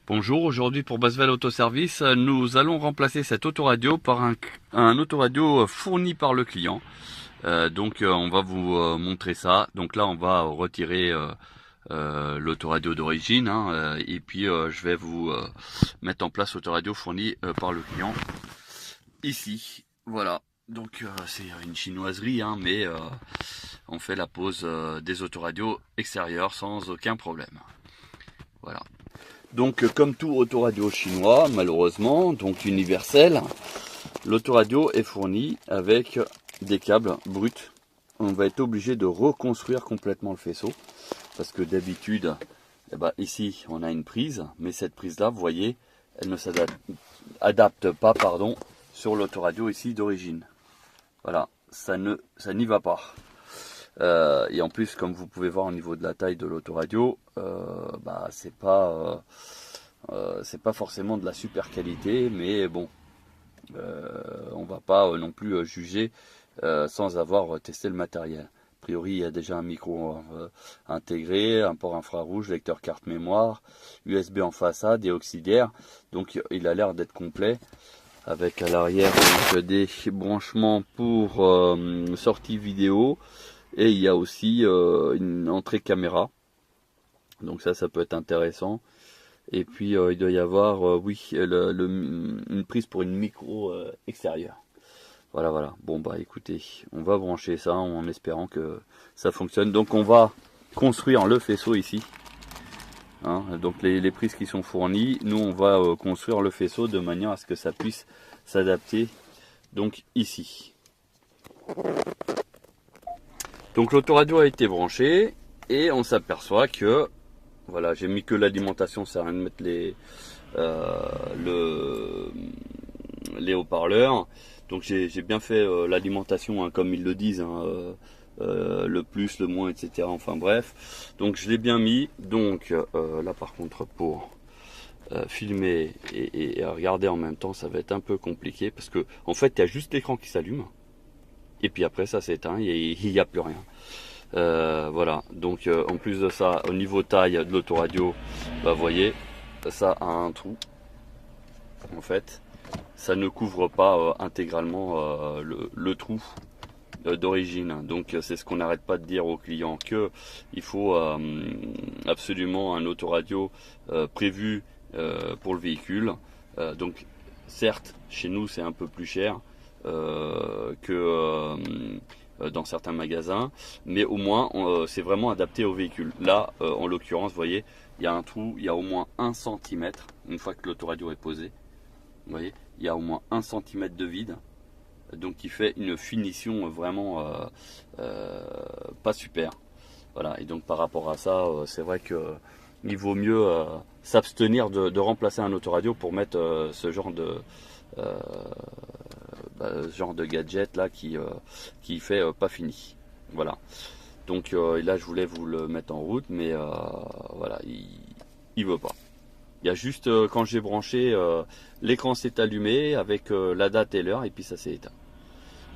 Bonjour, aujourd'hui pour Basvel Autoservice, nous allons remplacer cette autoradio par un autoradio fourni par le client. On va vous montrer ça. Donc là on va retirer l'autoradio d'origine et puis je vais vous mettre en place l'autoradio fourni par le client ici. Voilà, donc c'est une chinoiserie mais on fait la pose des autoradios extérieures sans aucun problème. Voilà. Donc comme tout autoradio chinois, malheureusement, donc universel, l'autoradio est fourni avec des câbles bruts. On va être obligé de reconstruire complètement le faisceau. Parce que d'habitude, ici on a une prise, mais cette prise là, vous voyez, elle ne s'adapte pas sur l'autoradio ici d'origine. Voilà, ça n'y va pas. Et en plus, comme vous pouvez voir au niveau de la taille de l'autoradio, c'est pas forcément de la super qualité, mais bon, on va pas non plus juger sans avoir testé le matériel. A priori, il y a déjà un micro intégré, un port infrarouge, lecteur carte mémoire, USB en façade et auxiliaire, donc il a l'air d'être complet. Avec à l'arrière des branchements pour sortie vidéo. Et il y a aussi une entrée caméra. Donc ça peut être intéressant. Et puis il doit y avoir une prise pour une micro extérieure. Voilà. Bon écoutez, on va brancher ça en espérant que ça fonctionne. Donc on va construire le faisceau ici. Donc les prises qui sont fournies, nous on va construire le faisceau de manière à ce que ça puisse s'adapter. Donc ici. Donc l'autoradio a été branché et on s'aperçoit que voilà, j'ai mis que l'alimentation, ça sert à rien de mettre les haut-parleurs. Donc j'ai bien fait l'alimentation comme ils le disent, le plus, le moins, etc. Enfin bref, donc je l'ai bien mis. Donc là par contre pour filmer et regarder en même temps, ça va être un peu compliqué parce que en fait il y a juste l'écran qui s'allume. Et puis après ça s'éteint et il n'y a plus rien. Voilà, donc en plus de ça, au niveau taille de l'autoradio, vous voyez, ça a un trou. En fait, ça ne couvre pas intégralement le trou d'origine. Donc c'est ce qu'on n'arrête pas de dire aux clients, que il faut absolument un autoradio prévu pour le véhicule. Donc certes, chez nous c'est un peu plus cher que dans certains magasins, mais au moins c'est vraiment adapté au véhicule. Là en l'occurrence, vous voyez, il y a un trou, il y a au moins 1 cm une fois que l'autoradio est posé. Vous voyez, il y a au moins 1 cm de vide, donc qui fait une finition vraiment pas super. Voilà, et donc par rapport à ça, c'est vrai que il vaut mieux s'abstenir de remplacer un autoradio pour mettre ce genre de gadget là qui fait pas fini. Voilà, donc là je voulais vous le mettre en route, mais voilà, il veut pas. Il y a juste quand j'ai branché, l'écran s'est allumé avec la date et l'heure, et puis ça s'est éteint.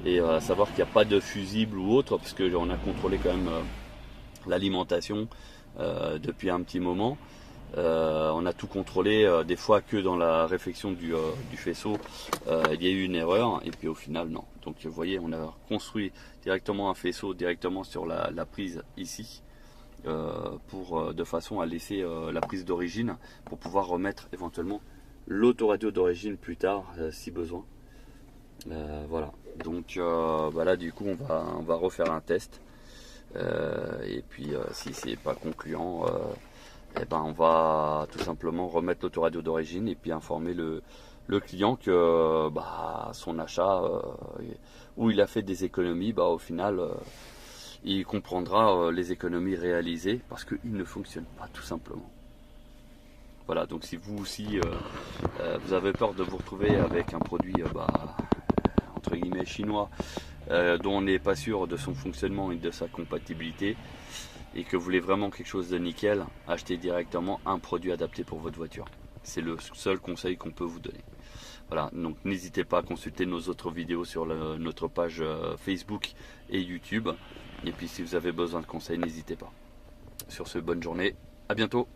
Et à savoir qu'il n'y a pas de fusible ou autre, parce que on a contrôlé quand même l'alimentation depuis un petit moment. On a tout contrôlé, des fois que dans la réflexion du faisceau il y a eu une erreur, et puis au final non. Donc vous voyez, on a construit directement un faisceau directement sur la prise ici, de façon à laisser la prise d'origine pour pouvoir remettre éventuellement l'autoradio d'origine plus tard si besoin. Voilà, donc là du coup on va refaire un test, et puis si c'est pas concluant, on va tout simplement remettre l'autoradio d'origine et puis informer le client que son achat où il a fait des économies, au final il comprendra les économies réalisées parce qu'il ne fonctionne pas tout simplement. Voilà, donc si vous aussi vous avez peur de vous retrouver avec un produit entre guillemets chinois dont on n'est pas sûr de son fonctionnement et de sa compatibilité, et que vous voulez vraiment quelque chose de nickel, achetez directement un produit adapté pour votre voiture. C'est le seul conseil qu'on peut vous donner. Voilà, donc n'hésitez pas à consulter nos autres vidéos sur notre page Facebook et YouTube. Et puis si vous avez besoin de conseils, n'hésitez pas. Sur ce, bonne journée, à bientôt.